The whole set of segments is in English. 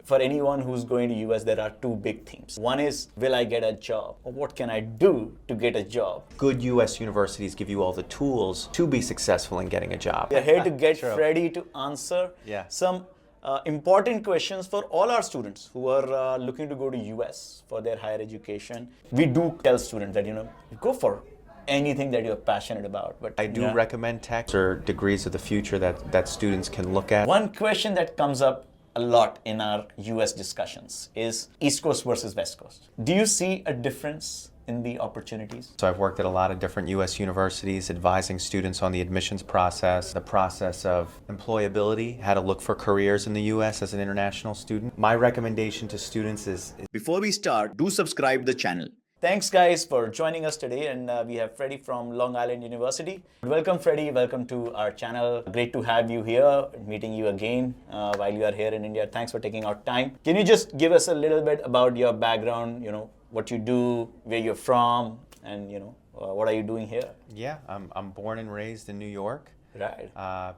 For anyone who's going to US, there are two big themes. One is, will I get a job? Or what can I do to get a job? Good US universities give you all the tools to be successful in getting a job. We're here to get Freddie to answer some important questions for all our students who are looking to go to US for their higher education. We do tell students that, go for anything that you're passionate about. But I do recommend tech or degrees of the future that students can look at. One question that comes up a lot in our US discussions is East Coast versus West Coast. Do you see a difference in the opportunities? So I've worked at a lot of different US universities advising students on the admissions process, the process of employability, how to look for careers in the US as an international student. My recommendation to students is... Before we start, do subscribe the channel. Thanks guys for joining us today, and we have Freddie from Long Island University. Welcome Freddie, welcome to our channel. Great to have you here, meeting you again while you are here in India. Thanks for taking out time. Can you just give us a little bit about your background, what you do, where you're from, and what are you doing here? Yeah, I'm born and raised in New York. Right.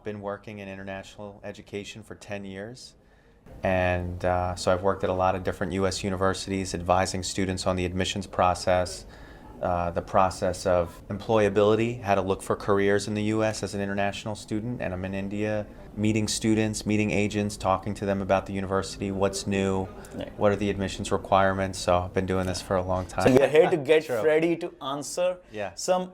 Been working in international education for 10 years. And so I've worked at a lot of different US universities advising students on the admissions process, the process of employability, how to look for careers in the US as an international student. And I'm in India meeting students, meeting agents, talking to them about the university, what's new, what are the admissions requirements. So I've been doing this for a long time. So we're here to get Freddie to answer some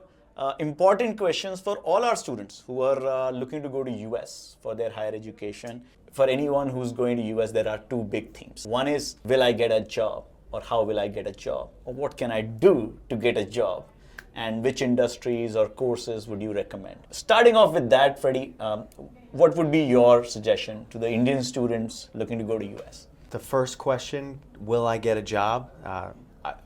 important questions for all our students who are looking to go to US for their higher education. For anyone who's going to US, there are two big themes. One is, will I get a job? Or how will I get a job? Or what can I do to get a job? And which industries or courses would you recommend? Starting off with that, Freddie, what would be your suggestion to the Indian students looking to go to US? The first question, will I get a job?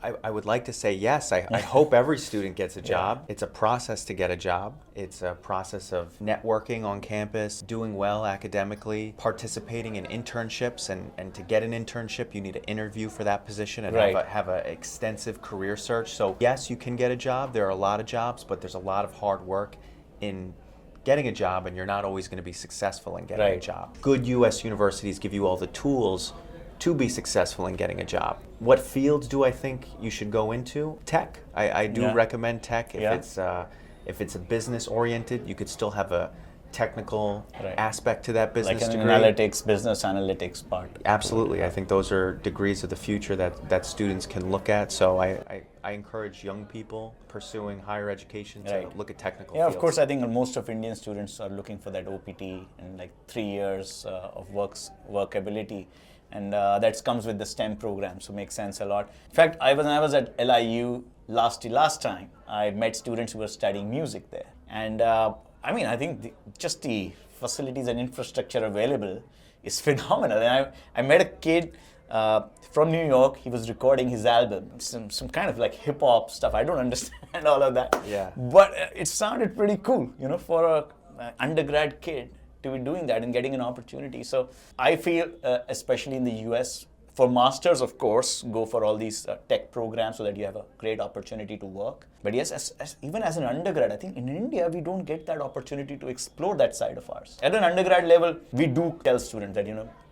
I would like to say yes. I hope every student gets a job. It's a process to get a job. It's a process of networking on campus, doing well academically, participating in internships, and to get an internship, you need to interview for that position and have an extensive career search. So yes, you can get a job. There are a lot of jobs, but there's a lot of hard work in getting a job, and you're not always going to be successful in getting a job. Good US universities give you all the tools to be successful in getting a job. What fields do I think you should go into? Tech. I do recommend tech. If it's a business oriented, you could still have a technical aspect to that business like an degree. analytics, business analytics part. Absolutely. I think those are degrees of the future that students can look at. So I encourage young people pursuing higher education to look at technical fields. Of course, I think most of Indian students are looking for that OPT and like 3 years of workability. And that comes with the STEM program, so makes sense a lot. In fact, when I was at LIU last time, I met students who were studying music there. And I think just the facilities and infrastructure available is phenomenal. And I met a kid from New York. He was recording his album, some kind of like hip hop stuff. I don't understand all of that. Yeah. But it sounded pretty cool, for an undergrad kid to be doing that and getting an opportunity. So I feel, especially in the US, for masters, of course, go for all these tech programs so that you have a great opportunity to work. But yes, even as an undergrad, I think in India, we don't get that opportunity to explore that side of ours. At an undergrad level, we do tell students that,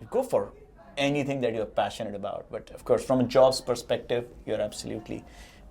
go for anything that you're passionate about. But of course, from a jobs perspective, you're absolutely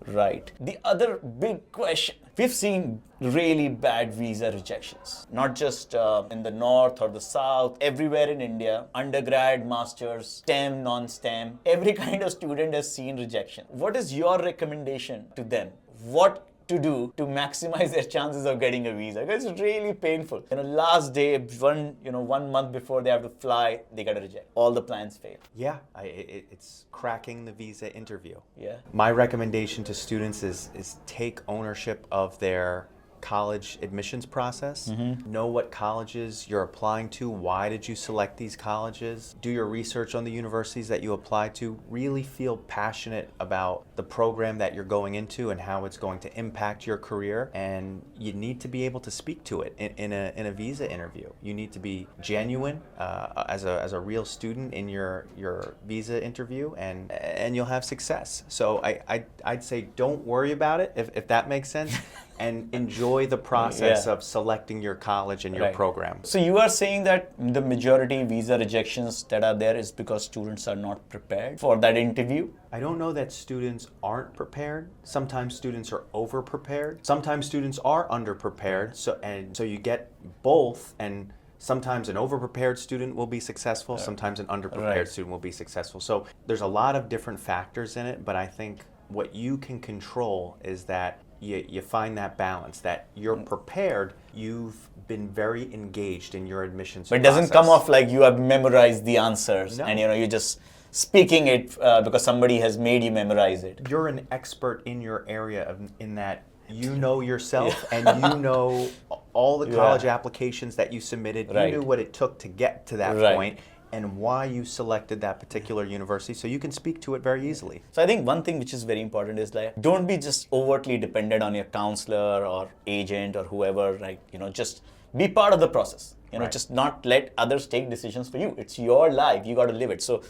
right. The other big question, we've seen really bad visa rejections, not just in the north or the south, everywhere in India, undergrad, masters, STEM, non-STEM, every kind of student has seen rejection. What is your recommendation to them? What to do to maximize their chances of getting a visa? Because it's really painful. Last day, one month before they have to fly, they got a reject. All the plans fail. Yeah, it's cracking the visa interview. Yeah. My recommendation to students is take ownership of their college admissions process. Know what colleges you're applying to. Why did you select these colleges? Do your research on the universities that you apply to. Really feel passionate about the program that you're going into and how it's going to impact your career. And you need to be able to speak to it in a visa interview. You need to be genuine as a real student in your visa interview, and you'll have success. So I'd say don't worry about it, if that makes sense. and enjoy the process Yeah. of selecting your college and your Right. program. So you are saying that the majority visa rejections that are there is because students are not prepared for that interview? I don't know that students aren't prepared. Sometimes students are over prepared. Sometimes students are underprepared. So you get both, and sometimes an over-prepared student will be successful, sometimes an underprepared Right. student will be successful. So there's a lot of different factors in it, but I think what you can control is that you find that balance, that you're prepared, you've been very engaged in your admissions But it doesn't come process. off like you have memorized the answers No. and you're just speaking it because somebody has made you memorize it. You're an expert in your area in that you know yourself and you know all the college applications that you submitted. Right. You knew what it took to get to that Right. point and why you selected that particular university, so you can speak to it very easily. So I think one thing which is very important is like don't be just overtly dependent on your counselor or agent or whoever. Like just be part of the process. Right. Just not let others take decisions for you. It's your life. You got to live it. So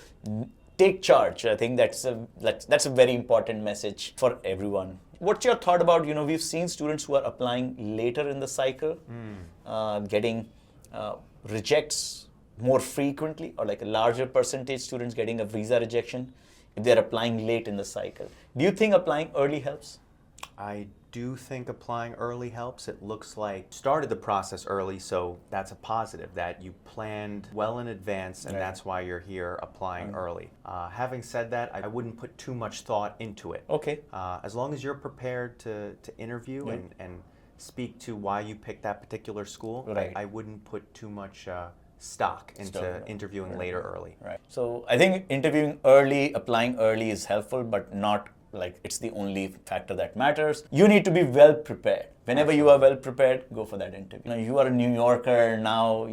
take charge. I think that's a very important message for everyone. What's your thought about we've seen students who are applying later in the cycle getting rejects more frequently, or like a larger percentage students getting a visa rejection if they're applying late in the cycle. Do you think applying early helps? I do think applying early helps. It looks like started the process early, so that's a positive, that you planned well in advance, and Right. that's why you're here applying early. Having said that, I wouldn't put too much thought into it. Okay. As long as you're prepared to interview and speak to why you picked that particular school, Right. I wouldn't put too much stock into interviewing later early. Right. So I think interviewing early, applying early is helpful, but not like it's the only factor that matters. You need to be well prepared. Whenever you are well prepared, go for that interview. You are a New Yorker now.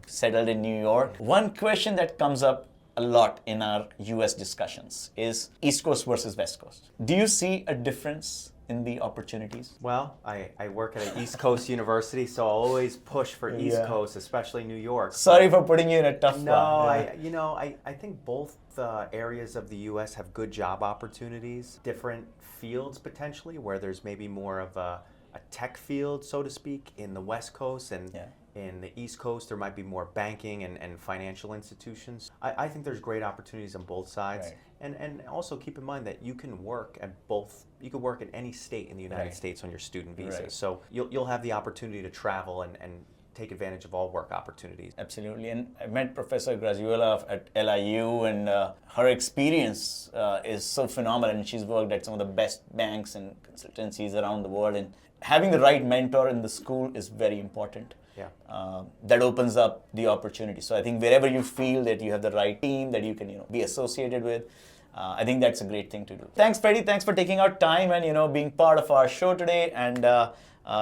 Settled in New York. One question that comes up a lot in our U.S. discussions is East Coast versus West Coast. Do you see a difference in the opportunities? Well, I work at an East Coast university, so I'll always push for East Yeah. Coast, especially New York. Sorry for putting you in a tough No, spot. I think both areas of the U.S. have good job opportunities, different fields potentially, where there's maybe more of a tech field, so to speak, in the West Coast, and in the East Coast there might be more banking and financial institutions. I think there's great opportunities on both sides. Right. And also keep in mind that you can work at both. You can work at any state in the United Right. States on your student visa. Right. So you'll have the opportunity to travel and take advantage of all work opportunities. Absolutely. And I met Professor Grazuela at LIU, and her experience is so phenomenal. And she's worked at some of the best banks and consultancies around the world. And having the right mentor in the school is very important. Yeah. That opens up the opportunity. So I think wherever you feel that you have the right team that you can be associated with, I think that's a great thing to do. Thanks, Freddie. Thanks for taking out time and being part of our show today. And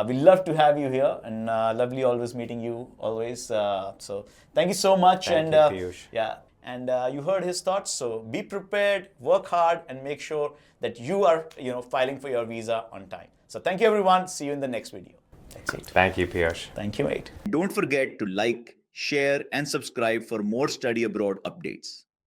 we love to have you here, and lovely always meeting you always. So thank you so much. Thank and you, Piyush. yeah, and you heard his thoughts. So be prepared, work hard, and make sure that you are filing for your visa on time. So thank you, everyone. See you in the next video. That's it. Thank you, Piyush. Thank you, mate. Don't forget to like, share, and subscribe for more study abroad updates.